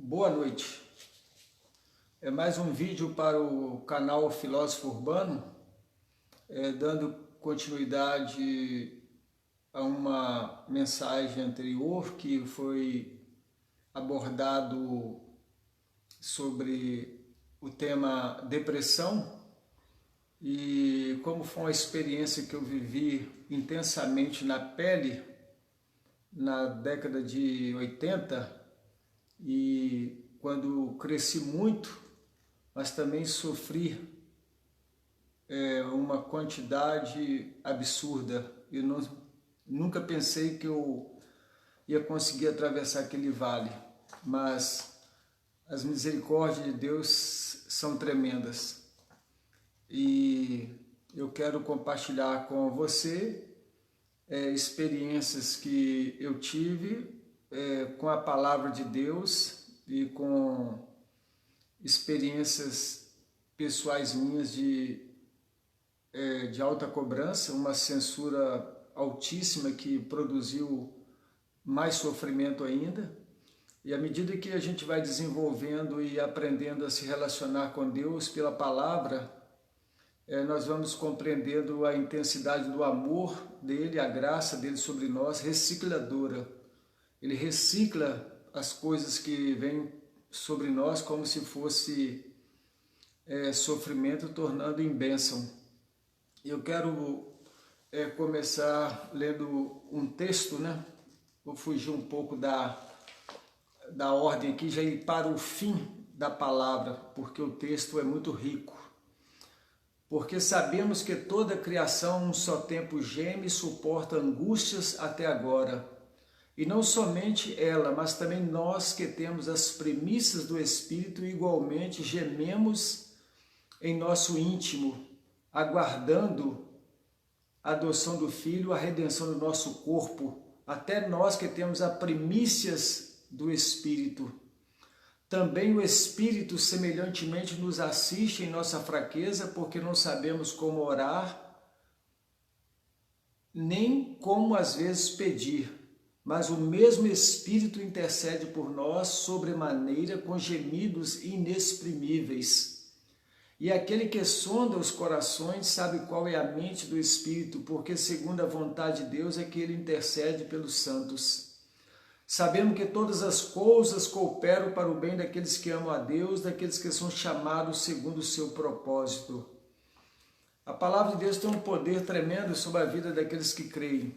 Boa noite. É mais um vídeo para o canal Filósofo Urbano, dando continuidade a uma mensagem anterior que foi abordado sobre o tema depressão e como foi uma experiência que eu vivi intensamente na pele na década de 80 e quando cresci muito, mas também sofri uma quantidade absurda. Eu nunca pensei que eu ia conseguir atravessar aquele vale, mas as misericórdias de Deus são tremendas. E eu quero compartilhar com você experiências que eu tive com a palavra de Deus e com experiências pessoais minhas de alta cobrança, uma censura altíssima que produziu mais sofrimento ainda. E à medida que a gente vai desenvolvendo e aprendendo a se relacionar com Deus pela palavra, nós vamos compreendendo a intensidade do amor dele, a graça dele sobre nós, recicladora. Ele recicla as coisas que vêm sobre nós como se fosse sofrimento, tornando em bênção. Eu quero começar lendo um texto, né? Vou fugir um pouco da ordem aqui, já ir para o fim da palavra, porque o texto é muito rico. Porque sabemos que toda a criação um só tempo geme e suporta angústias até agora. E não somente ela, mas também nós que temos as primícias do Espírito igualmente gememos em nosso íntimo, aguardando a adoção do Filho, a redenção do nosso corpo, até nós que temos as primícias do Espírito. Também o Espírito semelhantemente nos assiste em nossa fraqueza, porque não sabemos como orar, nem como às vezes pedir, mas o mesmo Espírito intercede por nós sobremaneira com gemidos inexprimíveis. E aquele que sonda os corações sabe qual é a mente do Espírito, porque segundo a vontade de Deus é que ele intercede pelos santos. Sabemos que todas as coisas cooperam para o bem daqueles que amam a Deus, daqueles que são chamados segundo o seu propósito. A palavra de Deus tem um poder tremendo sobre a vida daqueles que creem.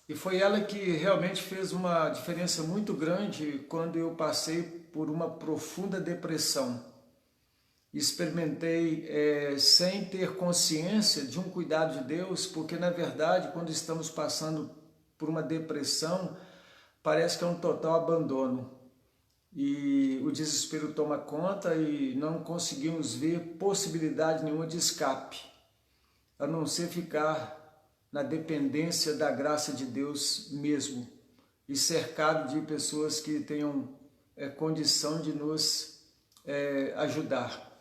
E foi ela que realmente fez uma diferença muito grande quando eu passei por uma profunda depressão. Experimentei sem ter consciência de um cuidado de Deus, porque na verdade quando estamos passando por uma depressão, parece que é um total abandono e o desespero toma conta e não conseguimos ver possibilidade nenhuma de escape, a não ser ficar na dependência da graça de Deus mesmo e cercado de pessoas que tenham condição de nos ajudar.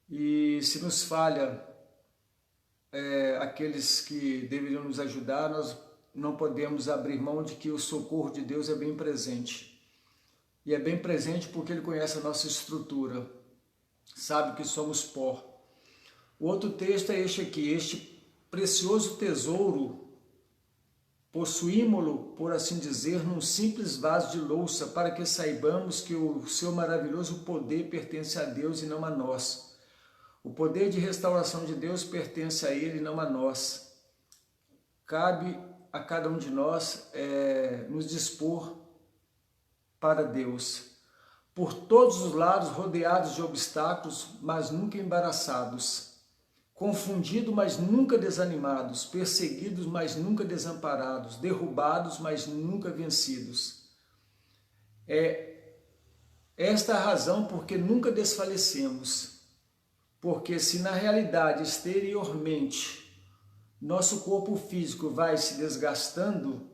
E se nos falha aqueles que deveriam nos ajudar, nós não podemos abrir mão de que o socorro de Deus é bem presente. E é bem presente porque Ele conhece a nossa estrutura, sabe que somos pó. O outro texto é este aqui: este precioso tesouro possuímo-lo, por assim dizer, num simples vaso de louça, para que saibamos que o seu maravilhoso poder pertence a Deus e não a nós. O poder de restauração de Deus pertence a Ele e não a nós. Cabe a cada um de nós nos dispor para Deus. Por todos os lados, rodeados de obstáculos, mas nunca embaraçados. Confundidos, mas nunca desanimados. Perseguidos, mas nunca desamparados. Derrubados, mas nunca vencidos. Esta é a razão porque nunca desfalecemos. Porque se na realidade, exteriormente, nosso corpo físico vai se desgastando,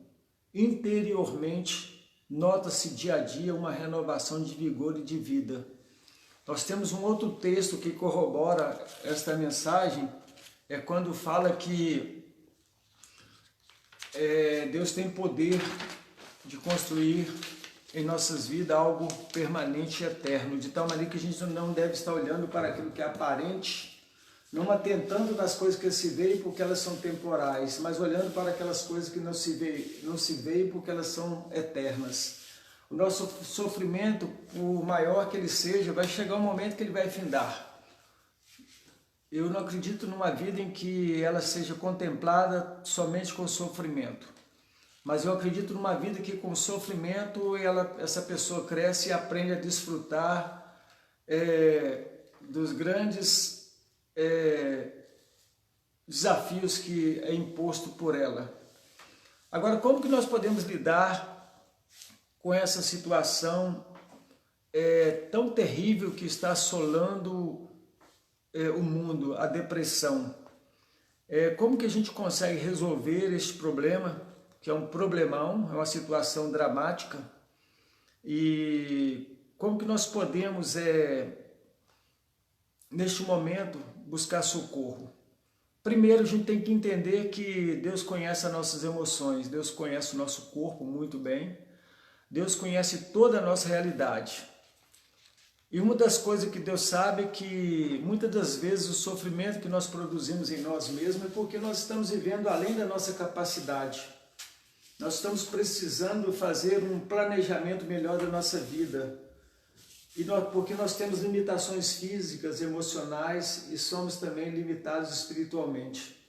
interiormente nota-se dia a dia uma renovação de vigor e de vida. Nós temos um outro texto que corrobora esta mensagem, quando fala que Deus tem poder de construir em nossas vidas algo permanente e eterno, de tal maneira que a gente não deve estar olhando para aquilo que é aparente, não atentando nas coisas que se veem porque elas são temporais, mas olhando para aquelas coisas que não se veem porque elas são eternas. O nosso sofrimento, por maior que ele seja, vai chegar um momento que ele vai findar. Eu não acredito numa vida em que ela seja contemplada somente com sofrimento. Mas eu acredito numa vida que com sofrimento essa pessoa cresce e aprende a desfrutar dos grandes desafios que é imposto por ela. Agora, como que nós podemos lidar com essa situação tão terrível que está assolando o mundo, a depressão? Como que a gente consegue resolver este problema, que é um problemão, é uma situação dramática, e como que nós podemos, neste momento, buscar socorro? Primeiro, a gente tem que entender que Deus conhece as nossas emoções, Deus conhece o nosso corpo muito bem, Deus conhece toda a nossa realidade. E uma das coisas que Deus sabe é que muitas das vezes o sofrimento que nós produzimos em nós mesmos é porque nós estamos vivendo além da nossa capacidade. Nós estamos precisando fazer um planejamento melhor da nossa vida. Porque nós temos limitações físicas, emocionais e somos também limitados espiritualmente.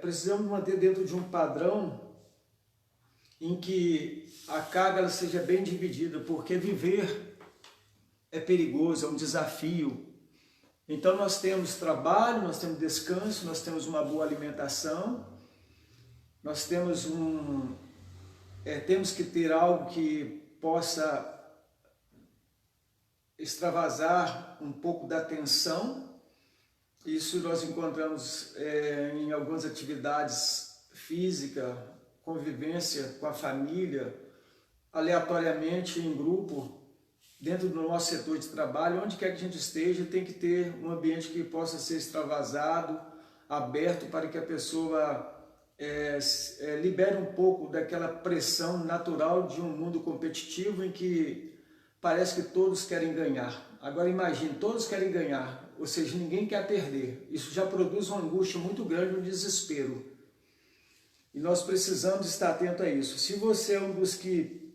Precisamos manter dentro de um padrão em que a carga ela seja bem dividida, porque viver é perigoso, é um desafio. Então nós temos trabalho, nós temos descanso, nós temos uma boa alimentação, nós temos temos que ter algo que possa extravasar um pouco da tensão. Isso nós encontramos em algumas atividades físicas, convivência com a família, aleatoriamente em grupo, dentro do nosso setor de trabalho, onde quer que a gente esteja, tem que ter um ambiente que possa ser extravasado, aberto, para que a pessoa libere um pouco daquela pressão natural de um mundo competitivo em que parece que todos querem ganhar. Agora imagine, todos querem ganhar, ou seja, ninguém quer perder. Isso já produz uma angústia muito grande, um desespero. E nós precisamos estar atentos a isso. Se você é um dos que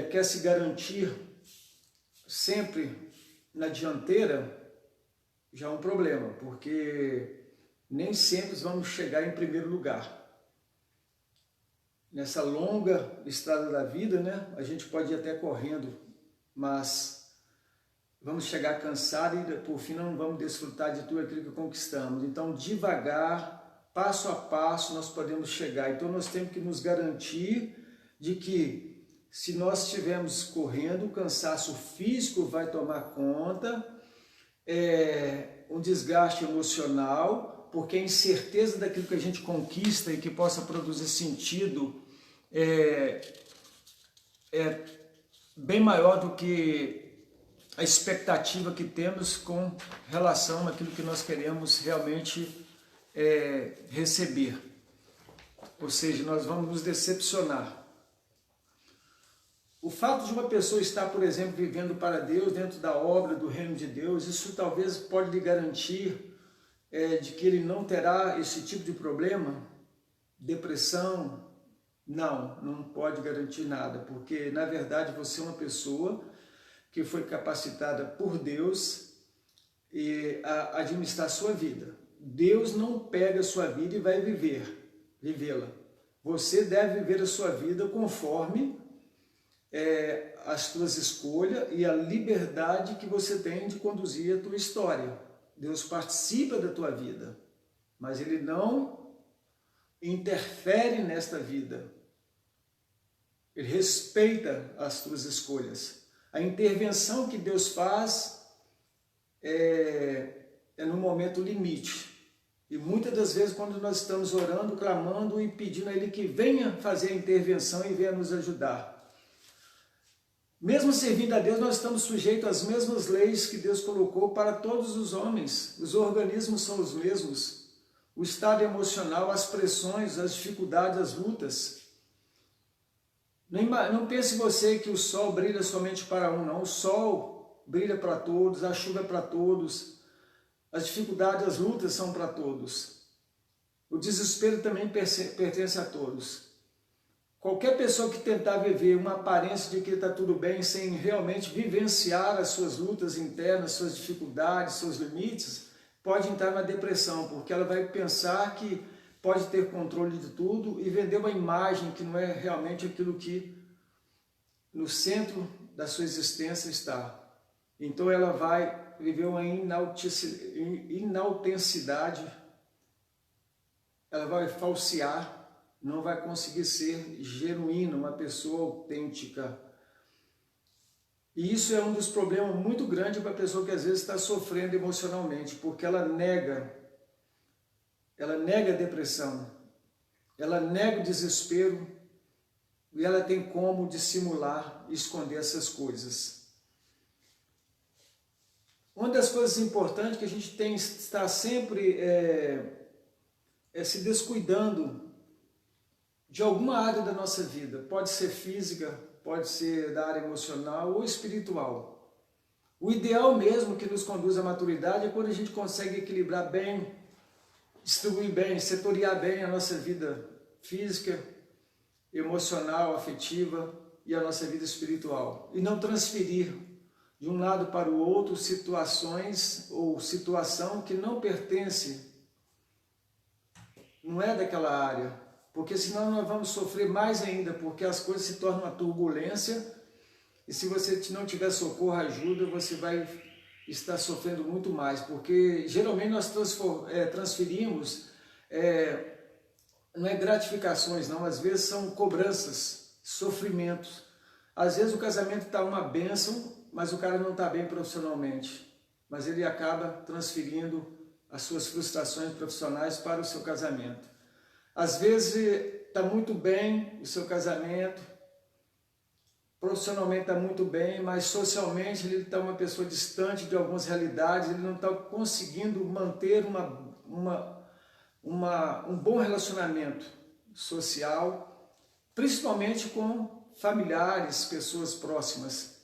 quer se garantir sempre na dianteira, já é um problema, porque nem sempre vamos chegar em primeiro lugar. Nessa longa estrada da vida, né, a gente pode ir até correndo, mas vamos chegar cansado e por fim não vamos desfrutar de tudo aquilo que conquistamos. Então, devagar, passo a passo, nós podemos chegar. Então, nós temos que nos garantir de que, se nós estivermos correndo, o cansaço físico vai tomar conta, um desgaste emocional, porque a incerteza daquilo que a gente conquista e que possa produzir sentido é bem maior do que a expectativa que temos com relação àquilo que nós queremos realmente receber. Ou seja, nós vamos nos decepcionar. O fato de uma pessoa estar, por exemplo, vivendo para Deus, dentro da obra do reino de Deus, isso talvez pode lhe garantir de que ele não terá esse tipo de problema, depressão. Não pode garantir nada, porque na verdade você é uma pessoa que foi capacitada por Deus a administrar a sua vida. Deus não pega a sua vida e vai vivê-la. Você deve viver a sua vida conforme as suas escolhas e a liberdade que você tem de conduzir a tua história. Deus participa da tua vida, mas Ele não interfere nesta vida. Ele respeita as tuas escolhas. A intervenção que Deus faz é no momento limite. E muitas das vezes, quando nós estamos orando, clamando e pedindo a Ele que venha fazer a intervenção e venha nos ajudar. Mesmo servindo a Deus, nós estamos sujeitos às mesmas leis que Deus colocou para todos os homens. Os organismos são os mesmos. O estado emocional, as pressões, as dificuldades, as lutas. Não pense você que o sol brilha somente para um, não. O sol brilha para todos, a chuva é para todos, as dificuldades, as lutas são para todos. O desespero também pertence a todos. Qualquer pessoa que tentar viver uma aparência de que está tudo bem, sem realmente vivenciar as suas lutas internas, suas dificuldades, seus limites, pode entrar na depressão, porque ela vai pensar que pode ter controle de tudo e vender uma imagem que não é realmente aquilo que no centro da sua existência está. Então ela vai viver uma inautenticidade, ela vai falsear, não vai conseguir ser genuína, uma pessoa autêntica. E isso é um dos problemas muito grandes para a pessoa que às vezes está sofrendo emocionalmente, porque ela nega a depressão, ela nega o desespero e ela tem como dissimular e esconder essas coisas. Uma das coisas importantes que a gente tem que estar sempre se descuidando de alguma área da nossa vida, pode ser física, pode ser da área emocional ou espiritual. O ideal mesmo que nos conduz à maturidade é quando a gente consegue equilibrar bem, distribuir bem, setoriar bem a nossa vida física, emocional, afetiva e a nossa vida espiritual. E não transferir de um lado para o outro situações ou situação que não pertence, não é daquela área. Porque senão nós vamos sofrer mais ainda, porque as coisas se tornam uma turbulência e se você não tiver socorro, ajuda, você vai estar sofrendo muito mais, porque geralmente nós transferimos, não é gratificações não, às vezes são cobranças, sofrimentos. Às vezes o casamento está uma bênção, mas o cara não está bem profissionalmente, mas ele acaba transferindo as suas frustrações profissionais para o seu casamento. Às vezes está muito bem o seu casamento, profissionalmente está muito bem, mas socialmente ele está uma pessoa distante de algumas realidades, ele não está conseguindo manter um bom relacionamento social, principalmente com familiares, pessoas próximas.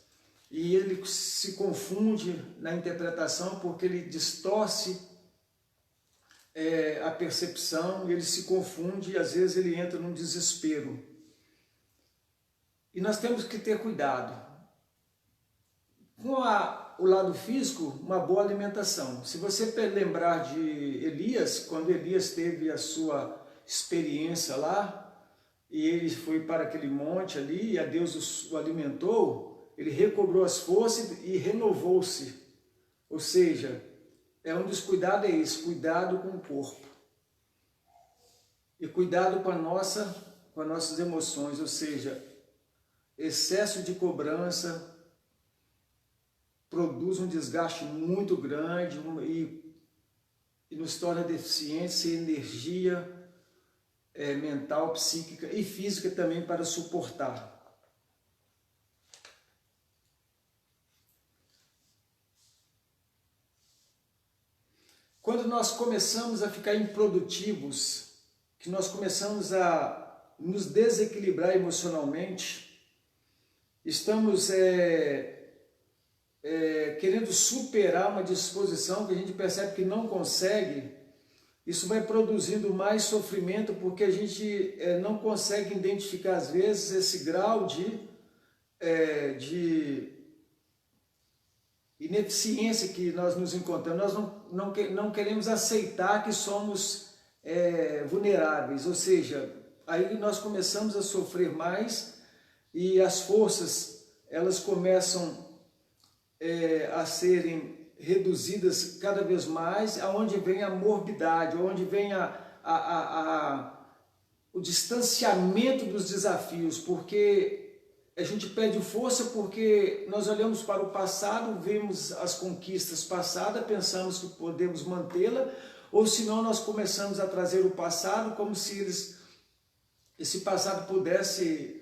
E ele se confunde na interpretação porque ele distorce a percepção, ele se confunde e às vezes ele entra num desespero. E nós temos que ter cuidado. Com o lado físico, uma boa alimentação. Se você lembrar de Elias, quando Elias teve a sua experiência lá, e ele foi para aquele monte ali, e a Deus o alimentou, ele recobrou as forças e renovou-se. Ou seja, um dos cuidados é esse, cuidado com o corpo. E cuidado com as nossas emoções, ou seja, excesso de cobrança produz um desgaste muito grande e nos torna deficientes sem energia mental, psíquica e física também para suportar. Quando nós começamos a ficar improdutivos, que nós começamos a nos desequilibrar emocionalmente, estamos querendo superar uma disposição que a gente percebe que não consegue, isso vai produzindo mais sofrimento porque a gente não consegue identificar às vezes esse grau de ineficiência que nós nos encontramos. Nós não queremos aceitar que somos vulneráveis, ou seja, aí nós começamos a sofrer mais e as forças elas começam a serem reduzidas cada vez mais, aonde vem a morbidade, onde vem o distanciamento dos desafios, porque a gente perde força porque nós olhamos para o passado, vemos as conquistas passadas, pensamos que podemos mantê-la, ou senão nós começamos a trazer o passado como se esse passado pudesse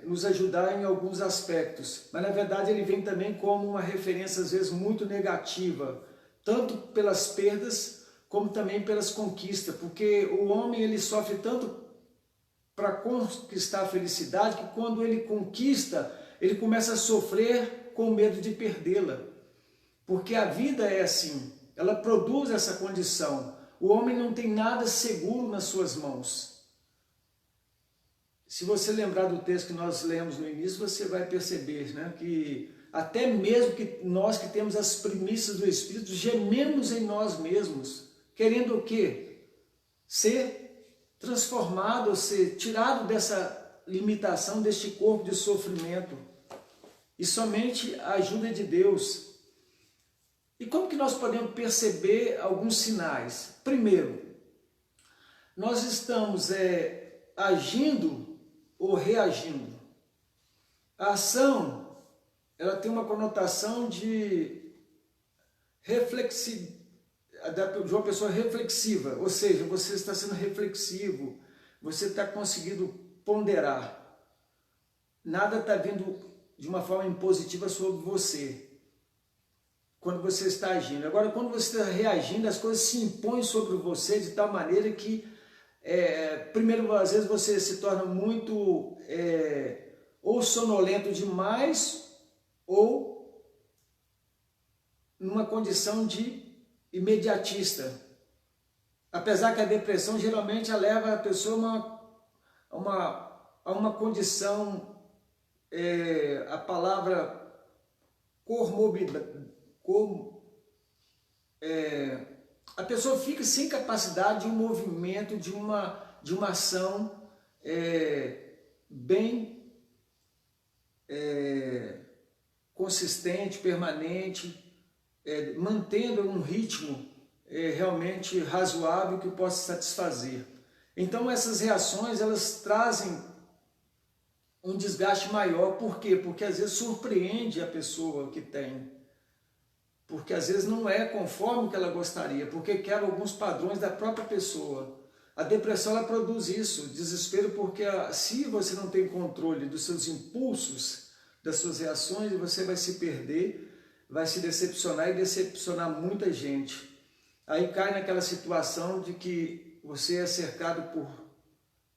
nos ajudar em alguns aspectos, mas na verdade ele vem também como uma referência às vezes muito negativa, tanto pelas perdas como também pelas conquistas, porque o homem ele sofre tanto para conquistar a felicidade, que quando ele conquista, ele começa a sofrer com medo de perdê-la. Porque a vida é assim, ela produz essa condição. O homem não tem nada seguro nas suas mãos. Se você lembrar do texto que nós lemos no início, você vai perceber, né, que até mesmo que nós que temos as primícias do Espírito, gememos em nós mesmos, querendo o quê? Ser transformado, ser tirado dessa limitação, deste corpo de sofrimento. E somente a ajuda de Deus. E como que nós podemos perceber alguns sinais? Primeiro, nós estamos agindo ou reagindo. A ação, ela tem uma conotação de uma pessoa reflexiva, ou seja, você está sendo reflexivo, você está conseguindo ponderar. Nada está vindo de uma forma impositiva sobre você, quando você está agindo. Agora, quando você está reagindo, as coisas se impõem sobre você de tal maneira que, primeiro, às vezes você se torna muito ou sonolento demais, ou numa condição de imediatista. Apesar que a depressão geralmente leva a pessoa a uma condição, a palavra a pessoa fica sem capacidade de um movimento, de uma ação bem consistente, permanente, mantendo um ritmo realmente razoável que possa satisfazer. Então essas reações, elas trazem um desgaste maior. Por quê? Porque às vezes surpreende a pessoa que tem. Porque às vezes não é conforme o que ela gostaria, porque quebra alguns padrões da própria pessoa. A depressão, ela produz isso, desespero, porque se você não tem controle dos seus impulsos, das suas reações, você vai se perder, vai se decepcionar e decepcionar muita gente. Aí cai naquela situação de que você é cercado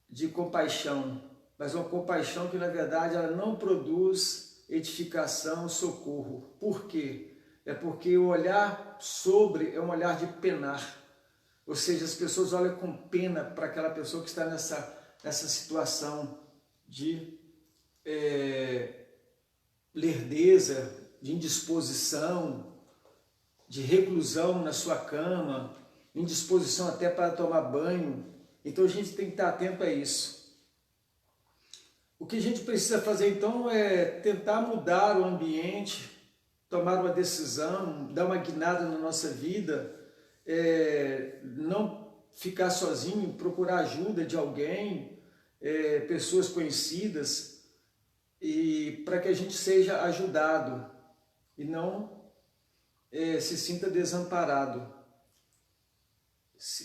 de compaixão, mas uma compaixão que na verdade ela não produz edificação, socorro. Por quê? É porque o olhar é um olhar de penar, ou seja, as pessoas olham com pena para aquela pessoa que está nessa situação de lerdeza, de indisposição, de reclusão na sua cama, indisposição até para tomar banho. Então a gente tem que estar atento a isso. O que a gente precisa fazer então é tentar mudar o ambiente, tomar uma decisão, dar uma guinada na nossa vida, não ficar sozinho, procurar ajuda de alguém, pessoas conhecidas, e para que a gente seja ajudado e não se sinta desamparado.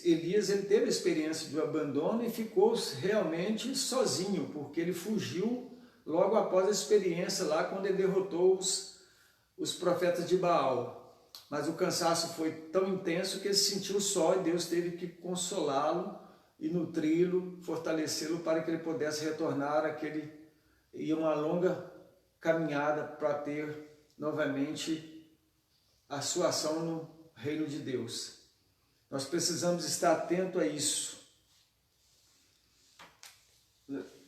Elias, ele teve a experiência do abandono e ficou realmente sozinho, porque ele fugiu logo após a experiência lá, quando ele derrotou os profetas de Baal. Mas o cansaço foi tão intenso que ele se sentiu só e Deus teve que consolá-lo e nutri-lo, fortalecê-lo para que ele pudesse retornar e uma longa caminhada para ter novamente a sua ação no reino de Deus. Nós precisamos estar atento a isso.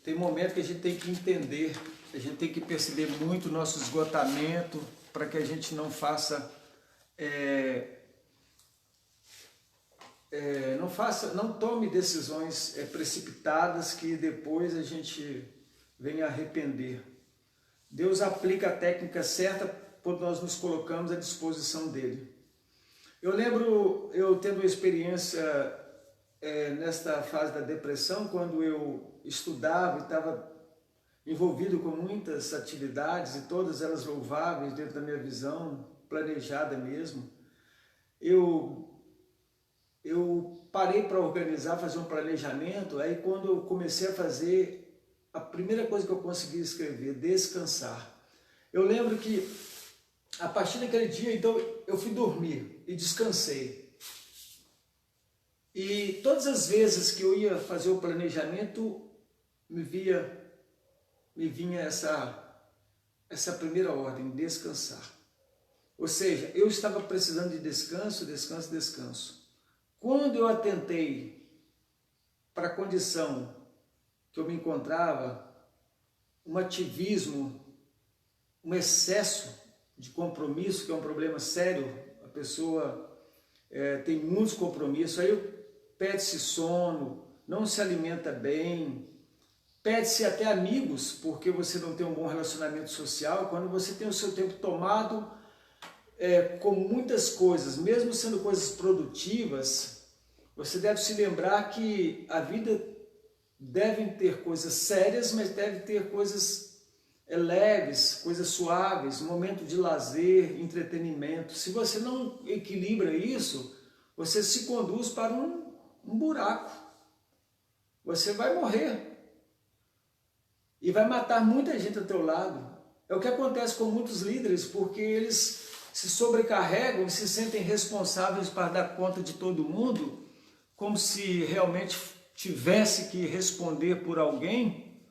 Tem momento que a gente tem que entender, a gente tem que perceber muito o nosso esgotamento para que a gente não faça, não tome decisões precipitadas que depois a gente venha arrepender. Deus aplica a técnica certa quando nós nos colocamos à disposição dele. Eu lembro eu tendo uma experiência nesta fase da depressão, quando eu estudava e estava envolvido com muitas atividades, e todas elas louváveis dentro da minha visão, planejada mesmo. Eu parei para organizar, fazer um planejamento. Aí quando eu comecei a fazer, a primeira coisa que eu consegui escrever, descansar. Eu lembro que a partir daquele dia, então, eu fui dormir e descansei. E todas as vezes que eu ia fazer o planejamento, me vinha essa primeira ordem, descansar. Ou seja, eu estava precisando de descanso, descanso, descanso. Quando eu atentei para a condição que eu me encontrava, um ativismo, um excesso de compromisso, que é um problema sério, a pessoa tem muitos compromissos, aí pede-se sono, não se alimenta bem, pede-se até amigos, porque você não tem um bom relacionamento social, quando você tem o seu tempo tomado com muitas coisas, mesmo sendo coisas produtivas, você deve se lembrar que a vida deve ter coisas sérias, mas deve ter coisas leves, coisas suaves, momento de lazer, entretenimento. Se você não equilibra isso, você se conduz para um buraco. Você vai morrer. E vai matar muita gente ao teu lado. É o que acontece com muitos líderes, porque eles se sobrecarregam e se sentem responsáveis para dar conta de todo mundo, como se realmente tivesse que responder por alguém.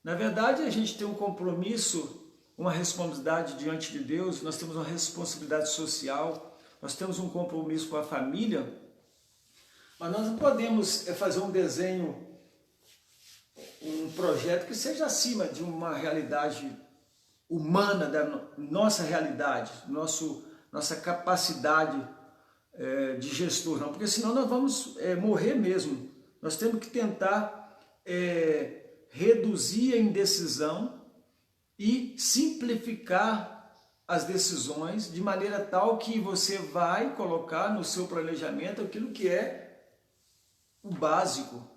Na verdade, a gente tem um compromisso, uma responsabilidade diante de Deus, nós temos uma responsabilidade social, nós temos um compromisso com a família, mas nós não podemos fazer um desenho, um projeto que seja acima de uma realidade humana, da nossa realidade, nossa capacidade de gestor, não, porque senão nós vamos morrer mesmo. Nós temos que tentar reduzir a indecisão e simplificar as decisões de maneira tal que você vai colocar no seu planejamento aquilo que é o básico.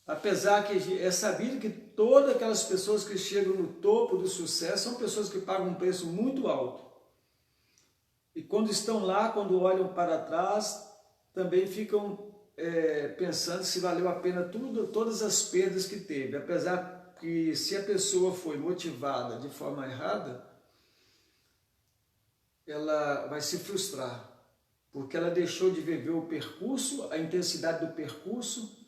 Apesar que é sabido que todas aquelas pessoas que chegam no topo do sucesso são pessoas que pagam um preço muito alto. E quando estão lá, quando olham para trás, também ficam pensando se valeu a pena todas as perdas que teve. Apesar que se a pessoa foi motivada de forma errada, ela vai se frustrar, porque ela deixou de viver o percurso, a intensidade do percurso,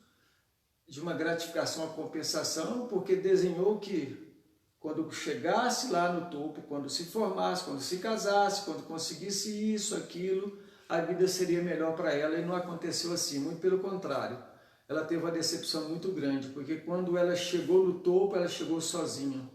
de uma gratificação a compensação, porque desenhou que quando chegasse lá no topo, quando se formasse, quando se casasse, quando conseguisse isso, aquilo, a vida seria melhor para ela, e não aconteceu assim, muito pelo contrário. Ela teve uma decepção muito grande, porque quando ela chegou no topo, ela chegou sozinha,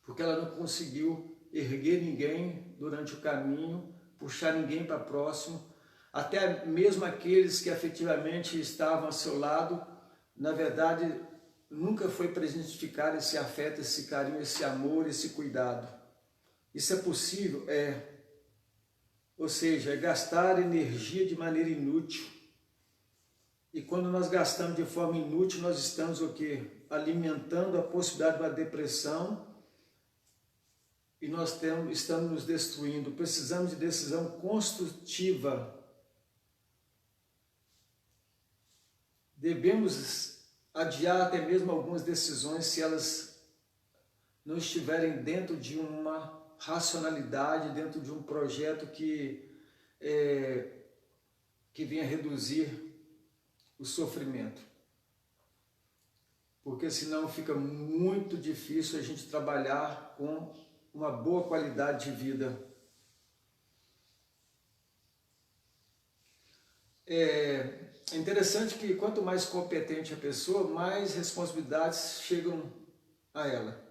porque ela não conseguiu erguer ninguém durante o caminho, puxar ninguém para próximo, até mesmo aqueles que afetivamente estavam ao seu lado, na verdade, nunca foi presentificado esse afeto, esse carinho, esse amor, esse cuidado. Isso é possível? Ou seja, é gastar energia de maneira inútil. E quando nós gastamos de forma inútil, nós estamos o quê? Alimentando a possibilidade de uma depressão, e nós estamos nos destruindo. Precisamos de decisão construtiva. Devemos adiar até mesmo algumas decisões se elas não estiverem dentro de uma racionalidade, dentro de um projeto que venha reduzir o sofrimento. Porque senão fica muito difícil a gente trabalhar com uma boa qualidade de vida. É interessante que quanto mais competente a pessoa, mais responsabilidades chegam a ela.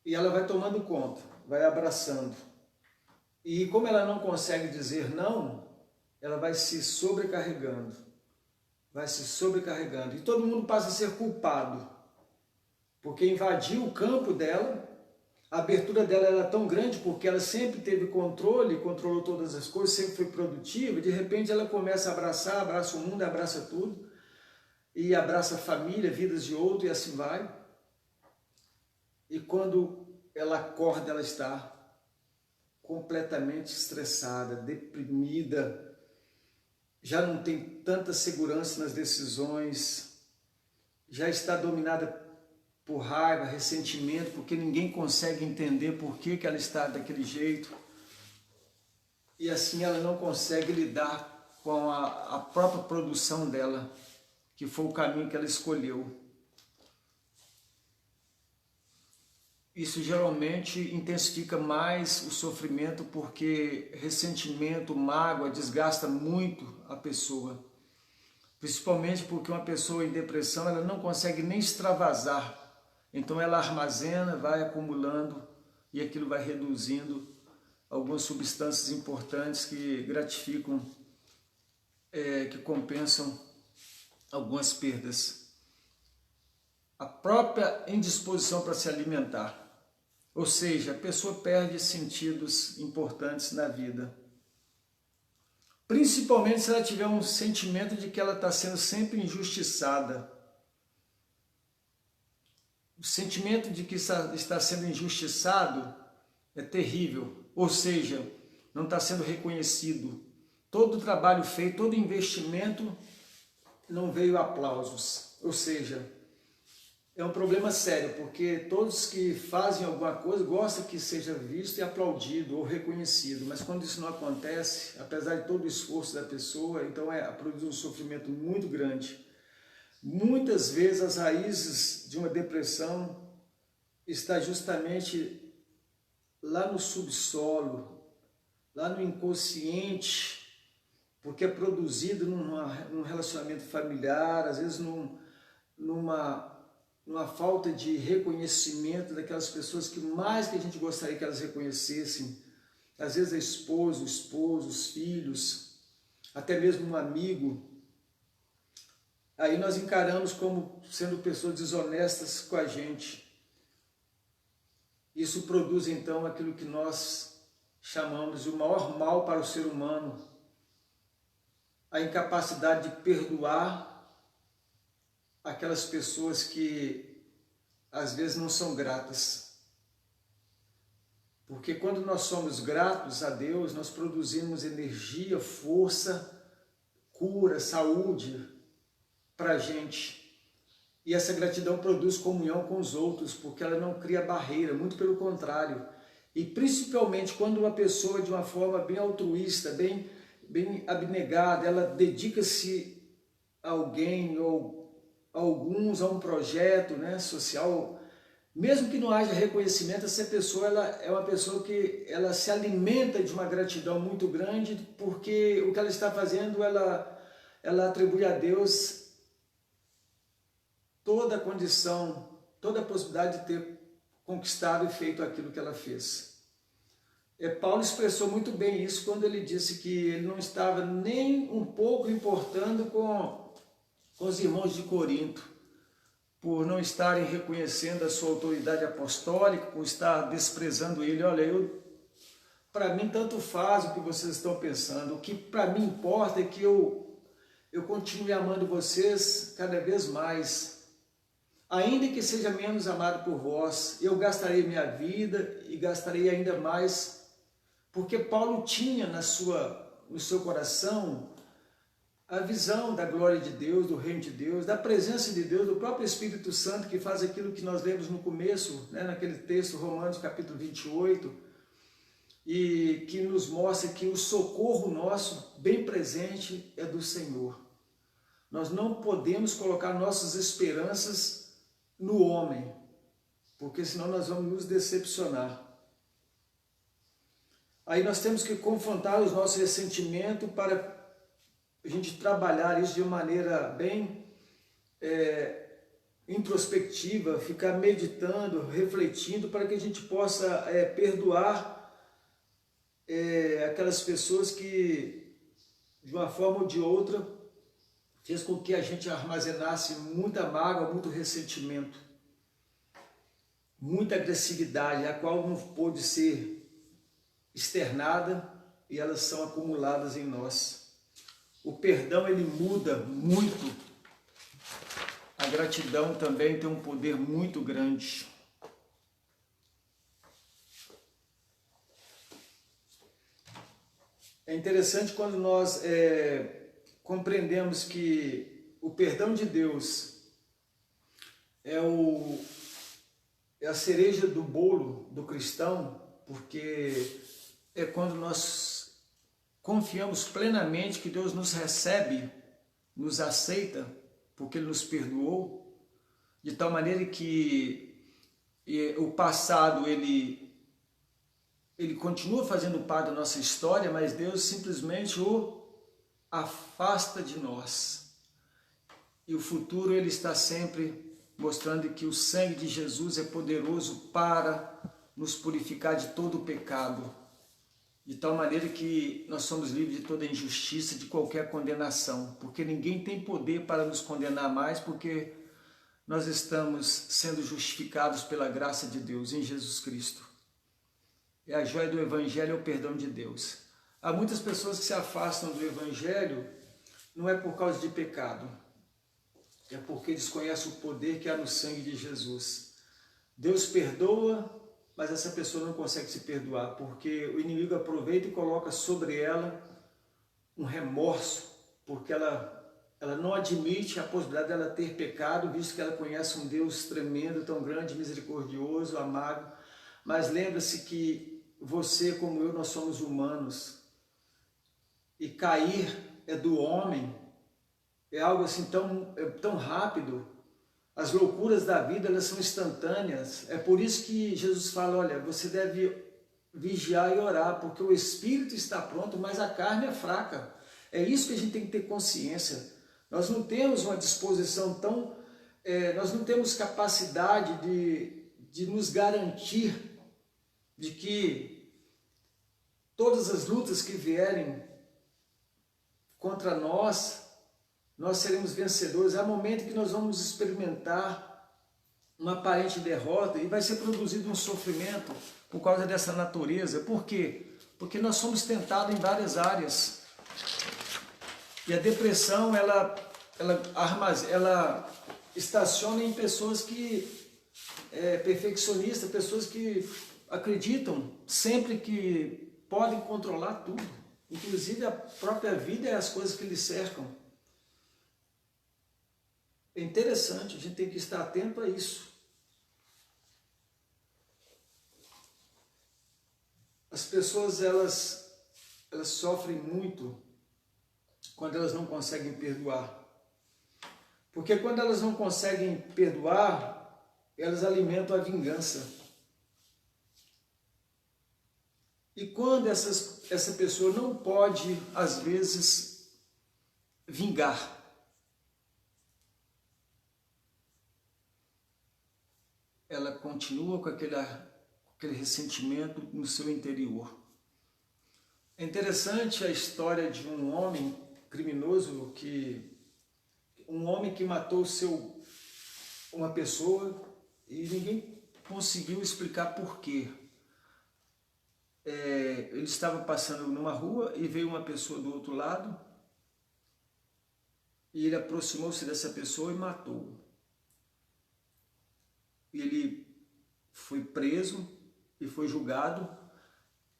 E ela vai tomando conta, vai abraçando. E como ela não consegue dizer não, ela vai se sobrecarregando. Vai se sobrecarregando. E todo mundo passa a ser culpado, porque invadiu o campo dela. A abertura dela era tão grande porque ela sempre teve controle, controlou todas as coisas, sempre foi produtiva. De repente ela começa a abraçar, abraça o mundo, abraça tudo. E abraça a família, vidas de outro, e assim vai. E quando ela acorda, ela está completamente estressada, deprimida, já não tem tanta segurança nas decisões, já está dominada por raiva, ressentimento, porque ninguém consegue entender por que ela está daquele jeito. E assim ela não consegue lidar com a própria produção dela. que foi o caminho que ela escolheu. Isso geralmente intensifica mais o sofrimento, porque ressentimento, mágoa desgasta muito a pessoa. Principalmente porque uma pessoa em depressão, ela não consegue nem extravasar. Então ela armazena, vai acumulando e aquilo vai reduzindo algumas substâncias importantes que gratificam, que compensam algumas perdas. A própria indisposição para se alimentar. Ou seja, a pessoa perde sentidos importantes na vida. Principalmente se ela tiver um sentimento de que ela está sendo sempre injustiçada. O sentimento de que está sendo injustiçado é terrível. Ou seja, não está sendo reconhecido. Todo o trabalho feito, todo investimento não veio aplausos. Ou seja, é um problema sério, porque todos que fazem alguma coisa gostam que seja visto e aplaudido ou reconhecido, mas quando isso não acontece, apesar de todo o esforço da pessoa, então produz um sofrimento muito grande. Muitas vezes as raízes de uma depressão está justamente lá no subsolo, lá no inconsciente, porque é produzido num relacionamento familiar, às vezes numa falta de reconhecimento daquelas pessoas que mais que a gente gostaria que elas reconhecessem, às vezes a esposa, o esposo, os filhos, até mesmo um amigo. Aí nós encaramos como sendo pessoas desonestas com a gente. Isso produz então aquilo que nós chamamos de o maior mal para o ser humano, a incapacidade de perdoar aquelas pessoas que às vezes não são gratas. Porque quando nós somos gratos a Deus, nós produzimos energia, força, cura, saúde para a gente. E essa gratidão produz comunhão com os outros, porque ela não cria barreira, muito pelo contrário. E principalmente quando uma pessoa de uma forma bem altruísta, bem abnegada, ela dedica-se a alguém ou alguns a um projeto, né, social, mesmo que não haja reconhecimento, essa pessoa ela é uma pessoa que ela se alimenta de uma gratidão muito grande, porque o que ela está fazendo, ela atribui a Deus toda a condição, toda a possibilidade de ter conquistado e feito aquilo que ela fez. Paulo expressou muito bem isso quando ele disse que ele não estava nem um pouco importando com os irmãos de Corinto, por não estarem reconhecendo a sua autoridade apostólica, por estar desprezando ele. Olha, para mim tanto faz o que vocês estão pensando, o que para mim importa é que eu continue amando vocês cada vez mais, ainda que seja menos amado por vós, eu gastarei minha vida e gastarei ainda mais, porque Paulo tinha no seu coração a visão da glória de Deus, do reino de Deus, da presença de Deus, do próprio Espírito Santo, que faz aquilo que nós lemos no começo, né, naquele texto, Romanos capítulo 28, e que nos mostra que o socorro nosso, bem presente, é do Senhor. Nós não podemos colocar nossas esperanças no homem, porque senão nós vamos nos decepcionar. Aí nós temos que confrontar os nossos ressentimentos para a gente trabalhar isso de uma maneira bem introspectiva, ficar meditando, refletindo, para que a gente possa perdoar aquelas pessoas que, de uma forma ou de outra, fez com que a gente armazenasse muita mágoa, muito ressentimento, muita agressividade, a qual não pôde ser externada e elas são acumuladas em nós. O perdão, ele muda muito. A gratidão também tem um poder muito grande. É interessante quando nós compreendemos que o perdão de Deus é a cereja do bolo do cristão, porque é quando nós confiamos plenamente que Deus nos recebe, nos aceita porque Ele nos perdoou, de tal maneira que o passado ele continua fazendo parte da nossa história, mas Deus simplesmente o afasta de nós. E o futuro Ele está sempre mostrando que o sangue de Jesus é poderoso para nos purificar de todo o pecado, de tal maneira que nós somos livres de toda injustiça, de qualquer condenação, porque ninguém tem poder para nos condenar mais, porque nós estamos sendo justificados pela graça de Deus em Jesus Cristo. E a joia do Evangelho é o perdão de Deus. Há muitas pessoas que se afastam do Evangelho, não é por causa de pecado, é porque desconhecem o poder que há no sangue de Jesus. Deus perdoa, mas essa pessoa não consegue se perdoar, porque o inimigo aproveita e coloca sobre ela um remorso, porque ela não admite a possibilidade dela ter pecado, visto que ela conhece um Deus tremendo, tão grande, misericordioso, amável. Mas lembra-se que você, como eu, nós somos humanos, e cair é do homem, é algo assim tão rápido. As loucuras da vida, elas são instantâneas. É por isso que Jesus fala, olha, você deve vigiar e orar, porque o espírito está pronto, mas a carne é fraca. É isso que a gente tem que ter consciência. Nós não temos uma disposição nós não temos capacidade de nos garantir de que todas as lutas que vierem contra nós seremos vencedores. Há momento que nós vamos experimentar uma aparente derrota e vai ser produzido um sofrimento por causa dessa natureza. Por quê? Porque nós somos tentados em várias áreas. E a depressão, ela estaciona em pessoas que perfeccionistas, pessoas que acreditam sempre que podem controlar tudo, inclusive a própria vida e as coisas que lhes cercam. É interessante, a gente tem que estar atento a isso. As pessoas, elas sofrem muito quando elas não conseguem perdoar. Porque quando elas não conseguem perdoar, elas alimentam a vingança. E quando essa pessoa não pode, às vezes, vingar, ela continua com aquele ressentimento no seu interior. É interessante a história de um homem criminoso, um homem que matou uma pessoa e ninguém conseguiu explicar por quê. Ele estava passando numa rua e veio uma pessoa do outro lado e ele aproximou-se dessa pessoa e matou. Ele foi preso e foi julgado,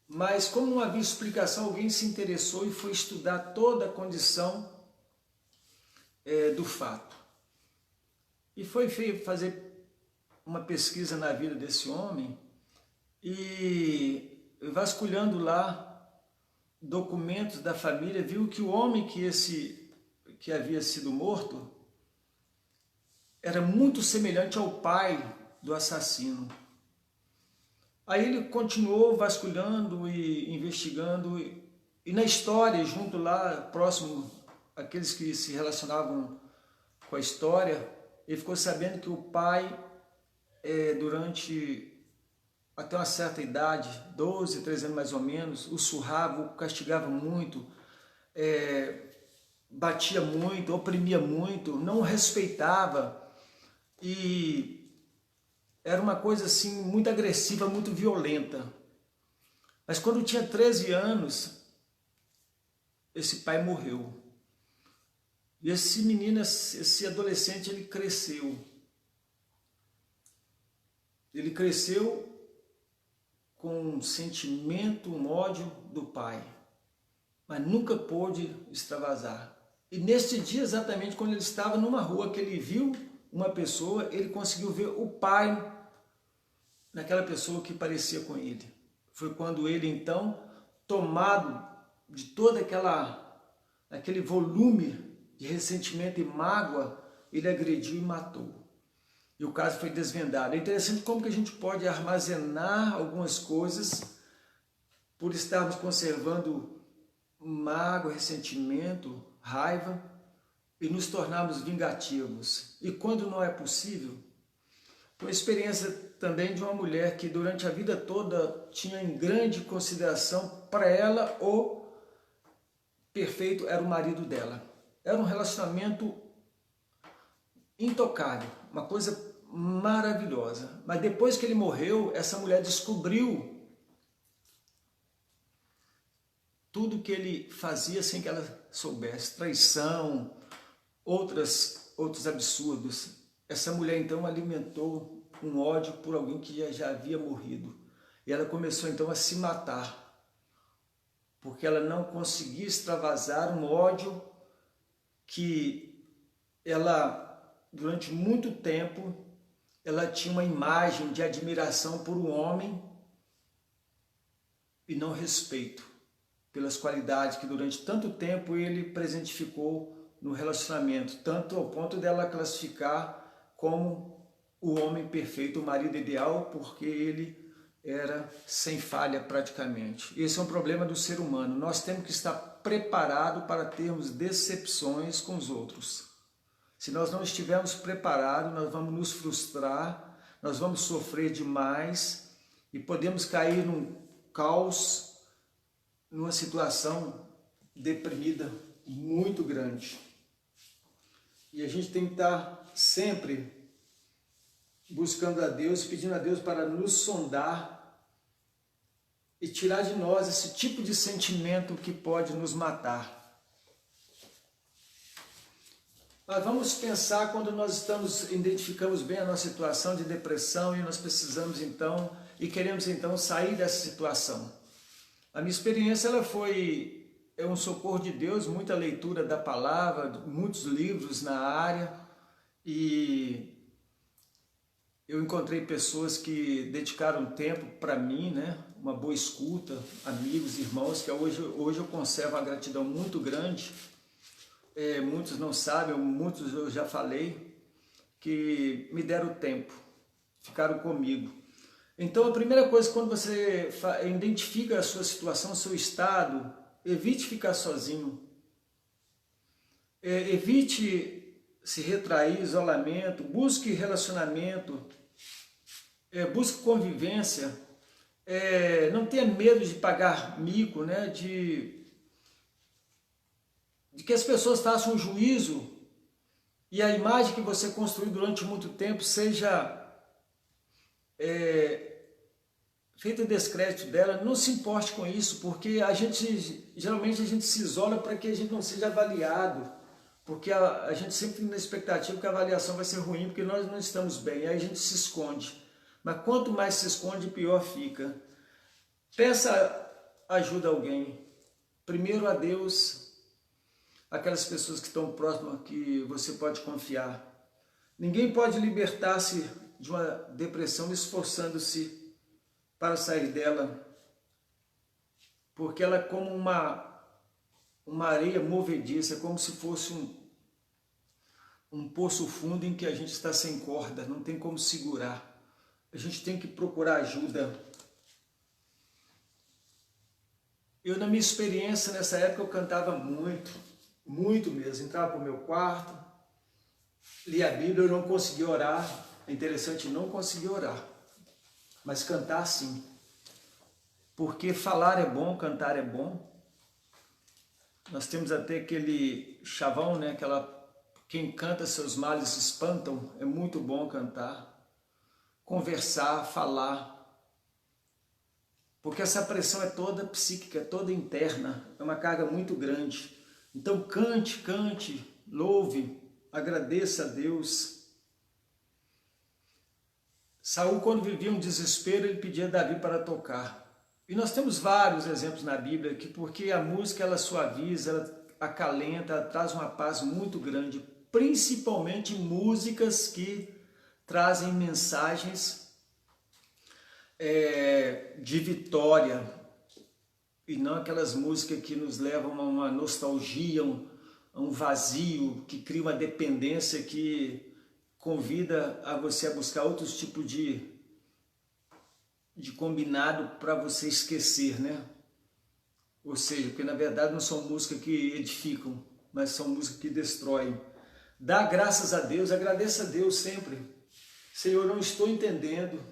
mas como não havia explicação, alguém se interessou e foi estudar toda a condição do fato. E foi fazer uma pesquisa na vida desse homem e, vasculhando lá documentos da família, viu que o homem que havia sido morto era muito semelhante ao pai do assassino. Aí ele continuou vasculhando e investigando, e na história, junto lá, próximo, aqueles que se relacionavam com a história, ele ficou sabendo que o pai, durante até uma certa idade, 12, 13 anos mais ou menos, o surrava, o castigava muito, batia muito, oprimia muito, não o respeitava, e era uma coisa assim muito agressiva, muito violenta. Mas quando tinha 13 anos, esse pai morreu. E esse menino, esse adolescente, ele cresceu. Ele cresceu com um sentimento, um ódio do pai, mas nunca pôde extravasar. E neste dia, exatamente quando ele estava numa rua, que ele viu uma pessoa, ele conseguiu ver o pai naquela pessoa que parecia com ele. Foi quando ele, então, tomado de todo aquele volume de ressentimento e mágoa, ele agrediu e matou. E o caso foi desvendado. É interessante como que a gente pode armazenar algumas coisas por estarmos conservando mágoa, ressentimento, raiva e nos tornarmos vingativos. E quando não é possível, uma experiência também de uma mulher que durante a vida toda tinha em grande consideração para ela o perfeito era o marido dela. Era um relacionamento intocável, uma coisa maravilhosa. Mas depois que ele morreu, essa mulher descobriu tudo que ele fazia sem que ela soubesse, traição, outros absurdos. Essa mulher então alimentou um ódio por alguém que já havia morrido. E ela começou então a se matar, porque ela não conseguia extravasar um ódio que ela, durante muito tempo, ela tinha uma imagem de admiração por um homem e não respeito pelas qualidades que durante tanto tempo ele presentificou no relacionamento, tanto ao ponto dela classificar como o homem perfeito, o marido ideal, porque ele era sem falha praticamente. Esse é um problema do ser humano. Nós temos que estar preparados para termos decepções com os outros. Se nós não estivermos preparados, nós vamos nos frustrar, nós vamos sofrer demais e podemos cair num caos, numa situação deprimida muito grande. E a gente tem que estar sempre buscando a Deus, pedindo a Deus para nos sondar e tirar de nós esse tipo de sentimento que pode nos matar. Mas vamos pensar quando nós identificamos bem a nossa situação de depressão e nós precisamos então, e queremos então sair dessa situação. A minha experiência é um socorro de Deus, muita leitura da palavra, muitos livros na área, e eu encontrei pessoas que dedicaram tempo para mim, né? Uma boa escuta, amigos, irmãos, que hoje eu conservo uma gratidão muito grande. Muitos não sabem, muitos eu já falei, que me deram tempo, ficaram comigo. Então a primeira coisa, quando você identifica a sua situação, o seu estado, evite ficar sozinho, evite se retrair, isolamento, busque relacionamento, busque convivência, não tenha medo de pagar mico, né? de que as pessoas façam um juízo e a imagem que você construiu durante muito tempo seja feita descrédito dela. Não se importe com isso, porque geralmente a gente se isola para que a gente não seja avaliado, porque a gente sempre tem na expectativa que a avaliação vai ser ruim, porque nós não estamos bem, aí a gente se esconde. Mas quanto mais se esconde, pior fica. Peça ajuda a alguém, primeiro a Deus, aquelas pessoas que estão próximas, que você pode confiar. Ninguém pode libertar-se de uma depressão esforçando-se para sair dela, porque ela é como uma areia movediça, é como se fosse um poço fundo em que a gente está sem corda, não tem como segurar. A gente tem que procurar ajuda. Eu, na minha experiência, nessa época, eu cantava muito mesmo. Entrava para o meu quarto, lia a Bíblia, eu não conseguia orar. É interessante, não conseguia orar, mas cantar sim. Porque falar é bom, cantar é bom. Nós temos até aquele chavão, né? Quem canta seus males espantam. É muito bom cantar, conversar, falar. Porque essa pressão é toda psíquica, toda interna, é uma carga muito grande. Então cante, louve, agradeça a Deus. Saul, quando vivia um desespero, ele pedia a Davi para tocar. E nós temos vários exemplos na Bíblia, porque a música ela suaviza, ela acalenta, ela traz uma paz muito grande, principalmente músicas que trazem mensagens de vitória, e não aquelas músicas que nos levam a uma nostalgia, um vazio, que cria uma dependência que convida a você a buscar outros tipos de combinado para você esquecer, né? Ou seja, porque na verdade não são músicas que edificam, mas são músicas que destroem. Dá graças a Deus, agradeça a Deus sempre. Senhor, eu não estou entendendo,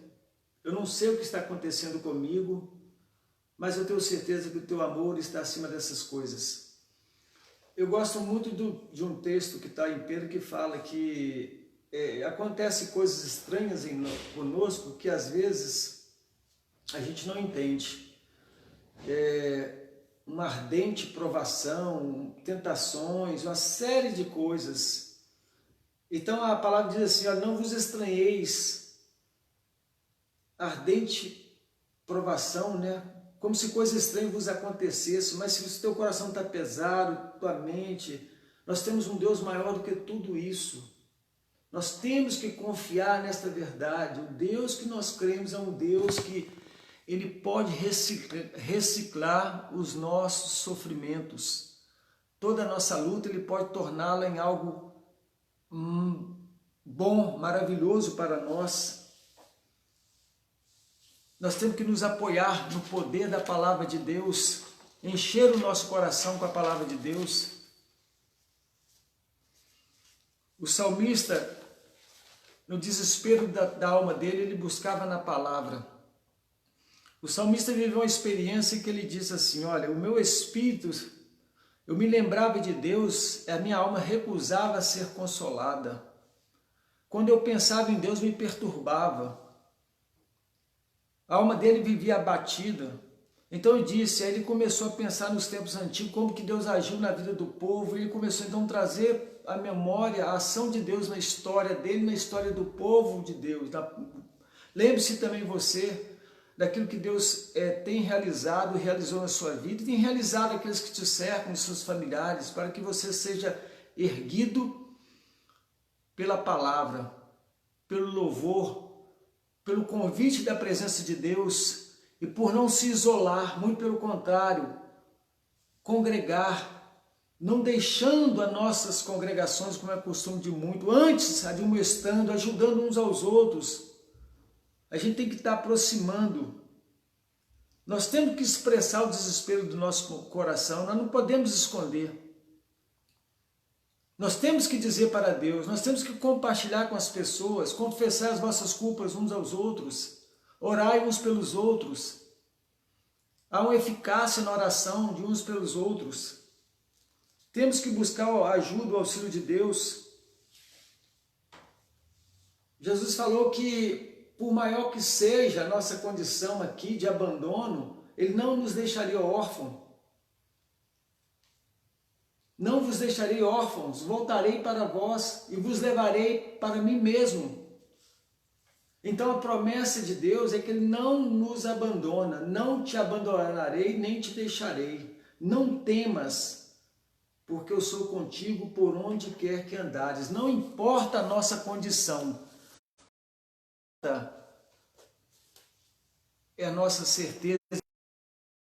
eu não sei o que está acontecendo comigo, mas eu tenho certeza que o teu amor está acima dessas coisas. Eu gosto muito de um texto que está em Pedro que fala que acontece coisas estranhas conosco que às vezes a gente não entende. Uma ardente provação, tentações, uma série de coisas. Então a palavra diz assim, ó, não vos estranheis, ardente provação, né? Como se coisa estranha vos acontecesse, mas se o teu coração está pesado, tua mente, nós temos um Deus maior do que tudo isso. Nós temos que confiar nesta verdade. O Deus que nós cremos é um Deus que Ele pode reciclar os nossos sofrimentos. Toda a nossa luta Ele pode torná-la em algo bom, maravilhoso para nós. Nós temos que nos apoiar no poder da palavra de Deus, encher o nosso coração com a palavra de Deus. O salmista, no desespero da alma dele, ele buscava na palavra. O salmista viveu uma experiência que ele disse assim, olha, o meu espírito, eu me lembrava de Deus, a minha alma recusava a ser consolada. Quando eu pensava em Deus, me perturbava. A alma dele vivia abatida. Então eu disse, aí ele começou a pensar nos tempos antigos, como que Deus agiu na vida do povo, e ele começou então a trazer à memória a ação de Deus na história dele, na história do povo de Deus. Lembre-se também você daquilo que Deus tem realizado, realizou na sua vida, e tem realizado aqueles que te cercam, os seus familiares, para que você seja erguido pela palavra, pelo louvor, pelo convite da presença de Deus, e por não se isolar, muito pelo contrário, congregar, não deixando as nossas congregações, como é costume de muito, antes admoestando, ajudando uns aos outros. A gente tem que estar aproximando. Nós temos que expressar o desespero do nosso coração, nós não podemos esconder. Nós temos que dizer para Deus, nós temos que compartilhar com as pessoas, confessar as nossas culpas uns aos outros, orar uns pelos outros. Há uma eficácia na oração de uns pelos outros. Temos que buscar a ajuda, o auxílio de Deus. Jesus falou que, por maior que seja a nossa condição aqui de abandono, Ele não nos deixaria órfãos. Não vos deixarei órfãos, voltarei para vós e vos levarei para mim mesmo. Então a promessa de Deus é que Ele não nos abandona, não te abandonarei nem te deixarei. Não temas, porque eu sou contigo por onde quer que andares. Não importa a nossa condição, é a nossa certeza que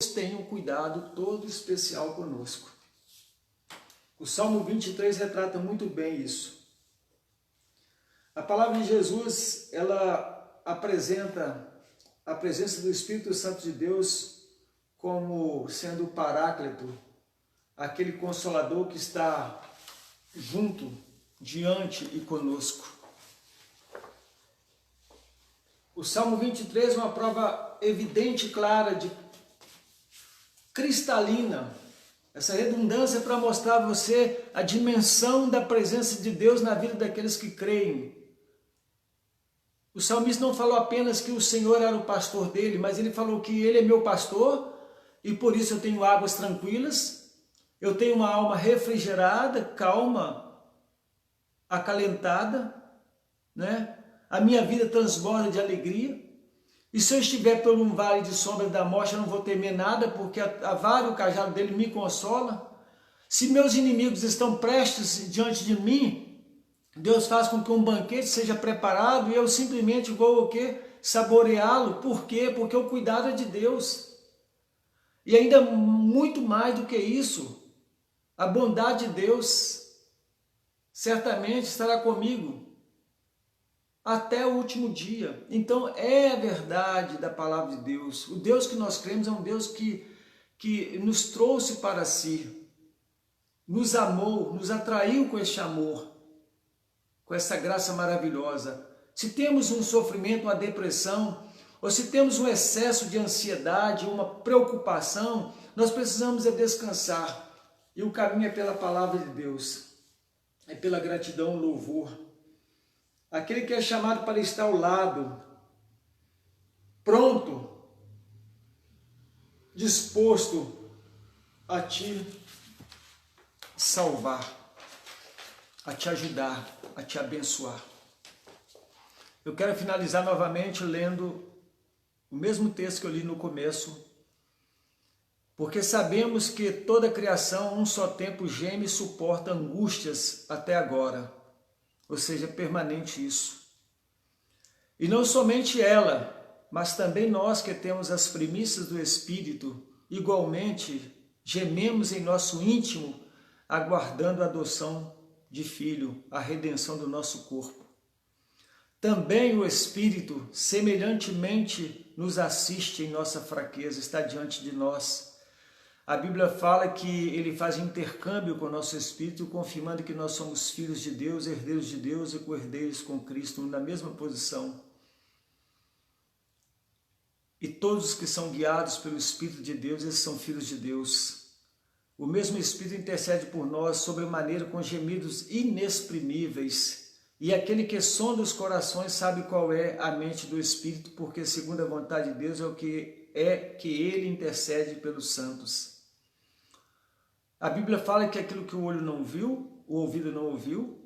Deus tem um cuidado todo especial conosco. O Salmo 23 retrata muito bem isso. A palavra de Jesus, ela apresenta a presença do Espírito Santo de Deus como sendo o Paráclito, aquele Consolador que está junto, diante e conosco. O Salmo 23 é uma prova evidente, clara, cristalina. Essa redundância é para mostrar a você a dimensão da presença de Deus na vida daqueles que creem. O salmista não falou apenas que o Senhor era o pastor dele, mas ele falou que Ele é meu pastor e por isso eu tenho águas tranquilas, eu tenho uma alma refrigerada, calma, acalentada, né? A minha vida transborda de alegria. E se eu estiver por um vale de sombra da morte, eu não vou temer nada, porque a vara e o cajado dele me consola. Se meus inimigos estão prestes diante de mim, Deus faz com que um banquete seja preparado e eu simplesmente vou o quê? Saboreá-lo. Por quê? Porque o cuidado é de Deus. E ainda muito mais do que isso, a bondade de Deus certamente estará comigo até o último dia. Então é a verdade da palavra de Deus. O Deus que nós cremos é um Deus que nos trouxe para si, nos amou, nos atraiu com este amor, com essa graça maravilhosa. Se temos um sofrimento, uma depressão, ou se temos um excesso de ansiedade, uma preocupação, nós precisamos descansar. E o caminho é pela palavra de Deus, é pela gratidão, louvor. Aquele que é chamado para estar ao lado, pronto, disposto a te salvar, a te ajudar, a te abençoar. Eu quero finalizar novamente lendo o mesmo texto que eu li no começo, porque sabemos que toda a criação, a um só tempo, geme e suporta angústias até agora, ou seja, é permanente isso. E não somente ela, mas também nós que temos as primícias do Espírito, igualmente gememos em nosso íntimo, aguardando a adoção de filho, a redenção do nosso corpo. Também o Espírito, semelhantemente, nos assiste em nossa fraqueza, está diante de nós. A Bíblia fala que ele faz intercâmbio com o nosso Espírito, confirmando que nós somos filhos de Deus, herdeiros de Deus e co-herdeiros com Cristo, na mesma posição. E todos os que são guiados pelo Espírito de Deus, eles são filhos de Deus. O mesmo Espírito intercede por nós sobremaneira com gemidos inexprimíveis. E aquele que sonda os corações sabe qual é a mente do Espírito, porque segundo a vontade de Deus é que ele intercede pelos santos. A Bíblia fala que aquilo que o olho não viu, o ouvido não ouviu,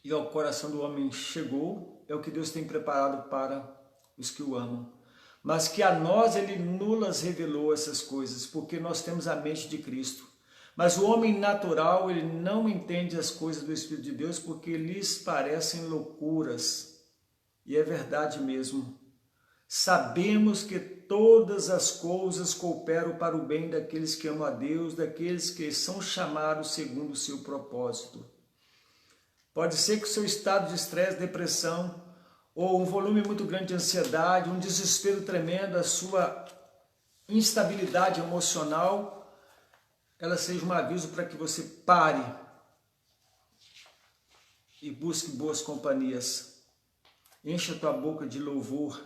e ao coração do homem chegou, é o que Deus tem preparado para os que o amam. Mas que a nós ele nulas revelou essas coisas, porque nós temos a mente de Cristo. Mas o homem natural, ele não entende as coisas do Espírito de Deus porque lhes parecem loucuras. E é verdade mesmo. Sabemos que todas as coisas cooperam para o bem daqueles que amam a Deus, daqueles que são chamados segundo o seu propósito. Pode ser que o seu estado de estresse, depressão, ou um volume muito grande de ansiedade, um desespero tremendo, a sua instabilidade emocional, ela seja um aviso para que você pare e busque boas companhias. Encha a tua boca de louvor.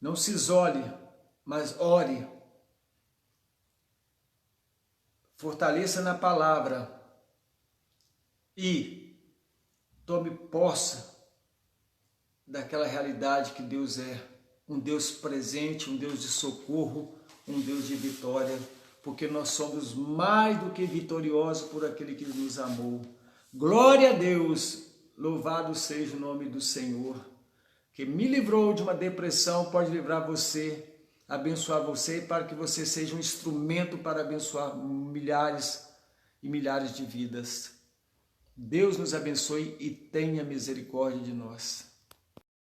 Não se isole, mas ore. Fortaleça na palavra e tome posse daquela realidade que Deus é. Um Deus presente, um Deus de socorro, um Deus de vitória, porque nós somos mais do que vitoriosos por aquele que nos amou. Glória a Deus, louvado seja o nome do Senhor, que me livrou de uma depressão, pode livrar você, abençoar você, para que você seja um instrumento para abençoar milhares e milhares de vidas. Deus nos abençoe e tenha misericórdia de nós.